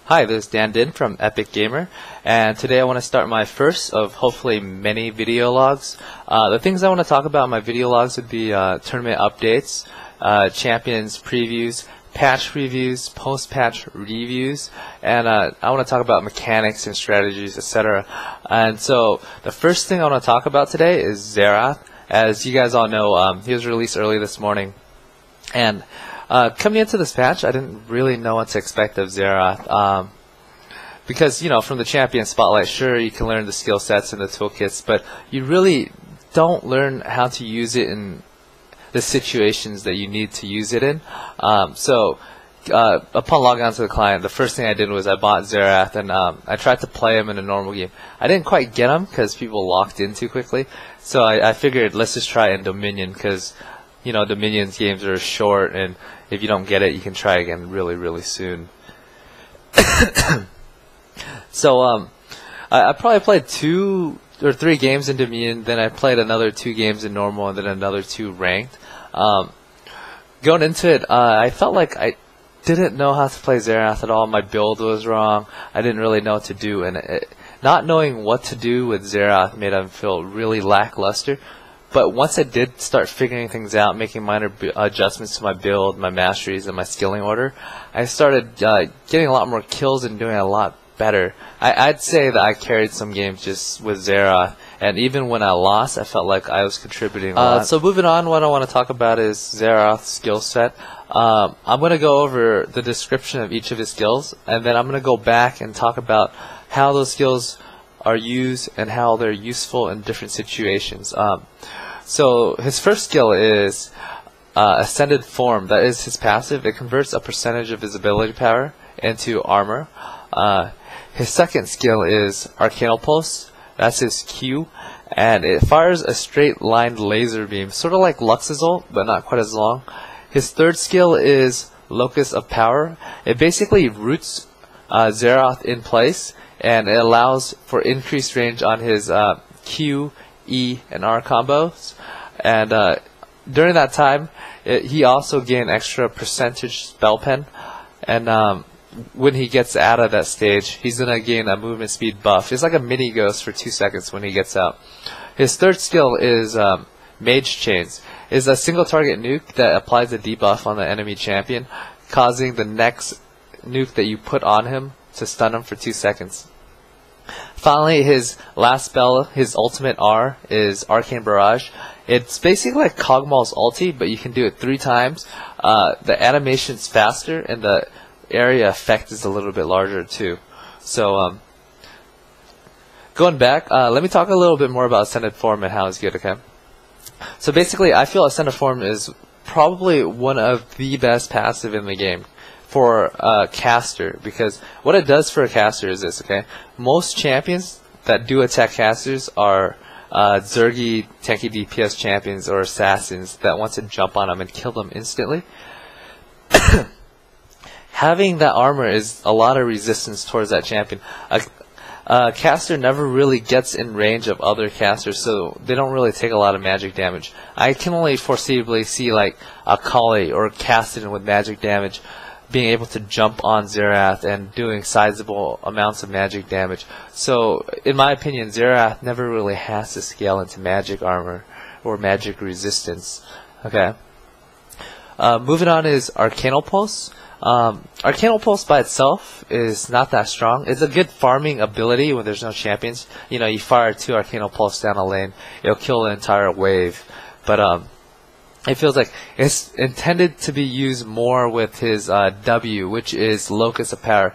Hi, this is Dan Din from Epic Gamer, and today I want to start my first of hopefully many video logs. The things I want to talk about in my video logs would be tournament updates, champions previews, patch reviews, post-patch reviews, and I want to talk about mechanics and strategies, etc. And so the first thing I want to talk about today is Xerath. As you guys all know, he was released early this morning, and coming into this patch, I didn't really know what to expect of Xerath, because, you know, from the champion spotlight, sure, you can learn the skill sets and the toolkits, but you really don't learn how to use it in the situations that you need to use it in. So upon logging onto the client, the first thing I did was I bought Xerath, and I tried to play him in a normal game. I didn't quite get him because people locked in too quickly, so I figured let's just try in Dominion, because, you know, Dominion's games are short, and if you don't get it, you can try again really soon. So I probably played 2 or 3 games in Dominion, then I played another 2 games in normal, and then another 2 ranked. Going into it, I felt like I didn't know how to play Xerath at all. My build was wrong. I didn't really know what to do, and not knowing what to do with Xerath made him feel really lackluster. But once I did start figuring things out, making minor adjustments to my build, my masteries, and my skilling order, I started getting a lot more kills and doing a lot better. I'd say that I carried some games just with Xerath, and even when I lost, I felt like I was contributing a lot. So moving on, what I want to talk about is Xerath's skill set. I'm going to go over the description of each of his skills, and then I'm going to go back and talk about how those skills are used and how they're useful in different situations. So his first skill is Ascended Form. That is his passive. It converts a percentage of his ability power into armor. His second skill is Arcanal Pulse. That's his Q, and it fires a straight lined laser beam, sort of like Luxazol, but not quite as long. His third skill is Locus of Power. It basically roots Zerath in place, and it allows for increased range on his Q, E, and R combos. And during that time, he also gained extra percentage spell pen, and when he gets out of that stage, he's going to gain a movement speed buff. It's like a mini ghost for 2 seconds when he gets out. His third skill is Mage Chains. It's a single target nuke that applies a debuff on the enemy champion, causing the next nuke that you put on him to stun him for 2 seconds. Finally, his last spell, his ultimate R, is Arcane Barrage. It's basically like Kog'Maw's ulti, but you can do it 3 times. The animation's faster, and the area effect is a little bit larger too. So going back, let me talk a little bit more about Ascended Form and how it's good, okay? So basically, I feel Ascended Form is probably one of the best passive in the game for a caster, because what it does for a caster is this, okay? Most champions that do attack casters are Zergy, tanky DPS champions, or assassins that want to jump on them and kill them instantly. Having that armor is a lot of resistance towards that champion. A caster never really gets in range of other casters, so they don't really take a lot of magic damage. I can only foreseeably see like a Kali or Kassadin with magic damage being able to jump on Xerath and doing sizable amounts of magic damage. So, in my opinion, Xerath never really has to scale into magic armor or magic resistance. Okay. Moving on is Arcanal Pulse. Arcanal Pulse by itself is not that strong. It's a good farming ability when there's no champions. You know, you fire 2 Arcanal Pulse down a lane, it'll kill the entire wave. But it feels like it's intended to be used more with his W, which is Locus of Power.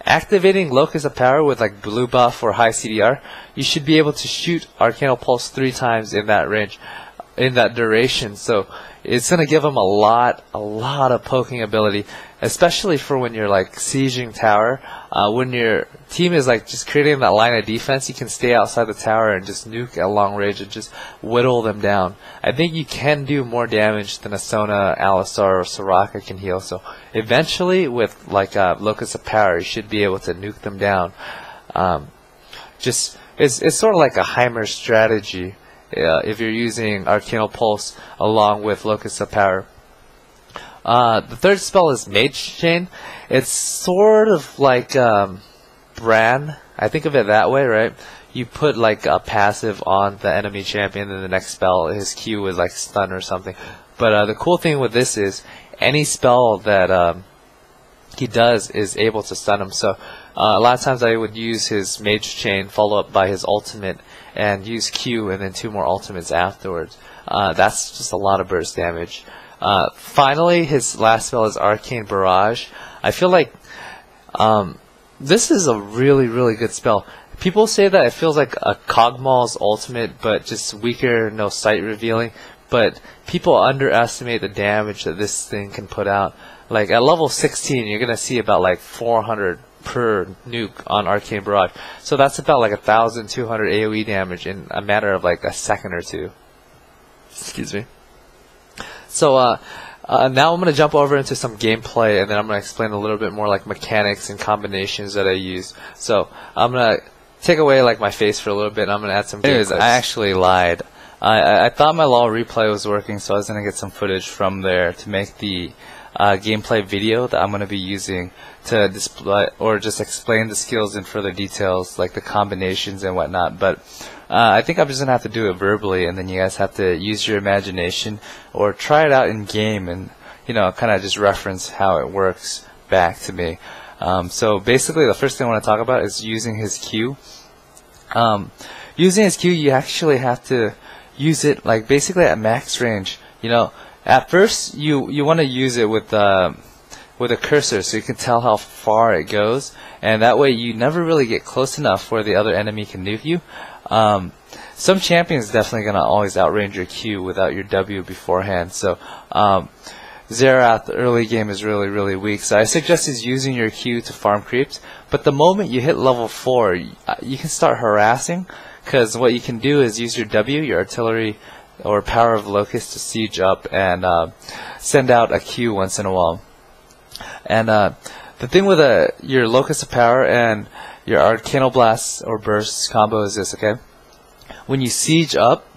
Activating Locus of Power with like blue buff or high CDR, you should be able to shoot Arcanal Pulse 3 times in that range, in that duration. So it's going to give him a lot of poking ability, especially for when you're like sieging tower. When your team is like just creating that line of defense, you can stay outside the tower and just nuke at long range and just whittle them down. I think you can do more damage than a Sona, Alistar, or Soraka can heal. So eventually, with like Locus of Power, you should be able to nuke them down. It's sort of like a Heimer strategy. If you're using Arcanal Pulse along with Locus of Power. The third spell is Mage Chain. It's sort of like Bran. I think of it that way, right? You put like a passive on the enemy champion, and the next spell, his Q is like stun or something. But the cool thing with this is any spell that he does is able to stun him. So a lot of times I would use his Mage Chain, follow up by his ultimate, and use Q and then 2 more ultimates afterwards. That's just a lot of burst damage. Finally, his last spell is Arcane Barrage. I feel like this is a really, really good spell. People say that it feels like a Kog'Maw's ultimate, but just weaker, no sight revealing. But people underestimate the damage that this thing can put out. Like at level 16, you're gonna see about like 400 per nuke on Arcane Barrage. So that's about like 1,200 AoE damage in a matter of like a second or two. Excuse me. So now I'm going to jump over into some gameplay, and then I'm going to explain a little bit more like mechanics and combinations that I use. So I'm going to take away like my face for a little bit, and I'm going to add some gameplay. Anyways, I actually lied. I thought my LoL replay was working, so I was going to get some footage from there to make the gameplay video that I'm going to be using to display or just explain the skills in further details, like the combinations and whatnot. But I think I'm just going to have to do it verbally, and then you guys have to use your imagination or try it out in game and, you know, kind of just reference how it works back to me. So basically the first thing I want to talk about is using his Q. Using his Q, you actually have to use it like basically at max range. You know, at first you want to use it with a cursor so you can tell how far it goes, and that way you never really get close enough where the other enemy can nuke you. Some champions definitely gonna always outrange your Q without your W beforehand. So Zerath early game is really, really weak. So I suggest is using your Q to farm creeps. But the moment you hit level 4, you can start harassing, because what you can do is use your W, your artillery or power of locust, to siege up and send out a Q once in a while. And the thing with your locust of power and your Arcanal Blast or Burst combo is this, okay? When you siege up,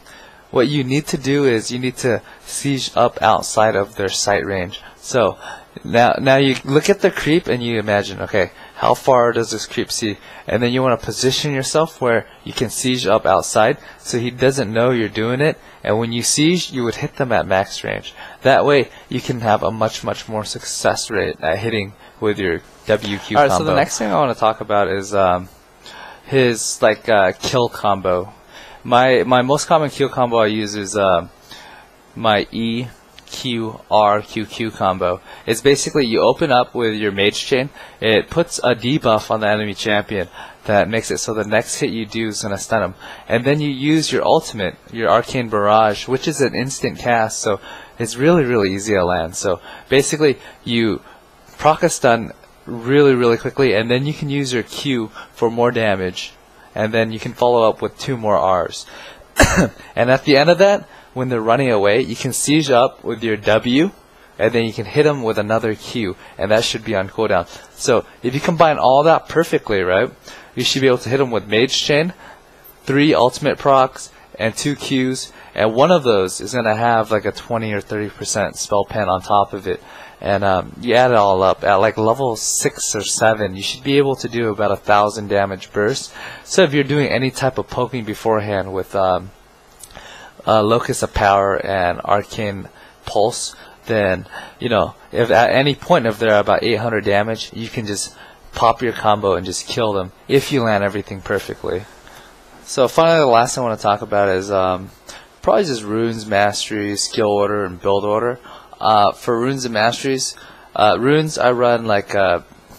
what you need to do is you need to siege up outside of their sight range. So now you look at the creep and you imagine, okay, how far does this creep see? And then you want to position yourself where you can siege up outside so he doesn't know you're doing it. And when you siege, you would hit them at max range. That way you can have a much, much more success rate at hitting with your WQ combo. Alright, so the next thing I want to talk about is his like kill combo. My most common kill combo I use is my E, Q, R, Q, Q combo. It's basically you open up with your Mage Chain. It puts a debuff on the enemy champion that makes it so the next hit you do is going to stun him. And then you use your ultimate, your Arcane Barrage, which is an instant cast, so it's really, really easy to land. So basically you proc a stun really, really quickly, and then you can use your Q for more damage, and then you can follow up with 2 more Rs. And at the end of that, when they're running away, you can siege up with your W, and then you can hit them with another Q, and that should be on cooldown. So if you combine all that perfectly, right, you should be able to hit them with Mage Chain, 3 ultimate procs, and 2 Qs, and one of those is going to have like a 20 or 30% spell pen on top of it. And you add it all up at like level 6 or 7, you should be able to do about 1,000 damage burst. So if you're doing any type of poking beforehand with Locus of Power and Arcane Pulse, then, you know, if at any point if they're about 800 damage, you can just pop your combo and just kill them if you land everything perfectly. So finally, the last thing I want to talk about is probably just runes, mastery, skill order, and build order. For runes and masteries, runes I run like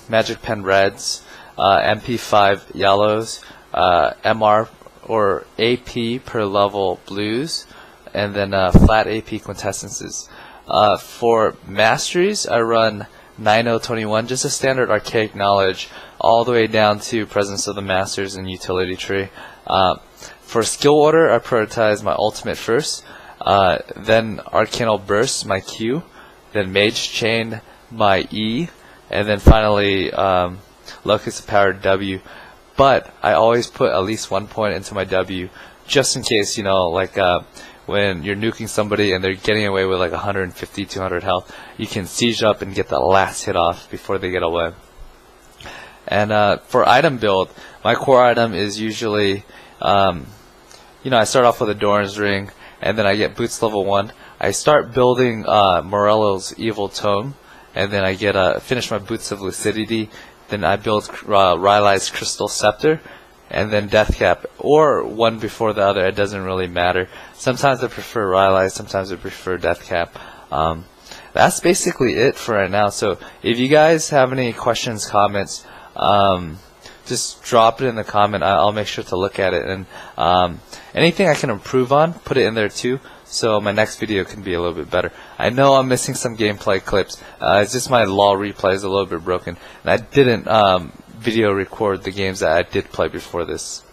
Magic Pen Reds, MP5 Yellows, MR or AP per level Blues, and then flat AP Quintessences. For masteries, I run 9021, just a standard Archaic Knowledge, all the way down to Presence of the Masters and Utility Tree. For skill order, I prioritize my ultimate first, then Arcanal Burst, my Q, then Mage Chain, my E, and then finally Locus of Power, W. But I always put at least 1 point into my W, just in case, you know, like when you're nuking somebody and they're getting away with like 150, 200 health, you can siege up and get that last hit off before they get away. And for item build, my core item is usually, I start off with a Doran's Ring, and then I get boots level 1. I start building Morello's Evil Tome, and then I get finish my boots of Lucidity. Then I build Rylai's Crystal Scepter, and then Deathcap, or one before the other. It doesn't really matter. Sometimes I prefer Rylai, sometimes I prefer Deathcap. That's basically it for right now. So if you guys have any questions, comments, just drop it in the comment. I'll make sure to look at it, and anything I can improve on, put it in there too, so my next video can be a little bit better. I know I'm missing some gameplay clips. It's just my LoL replay is a little bit broken, and I didn't video record the games that I did play before this.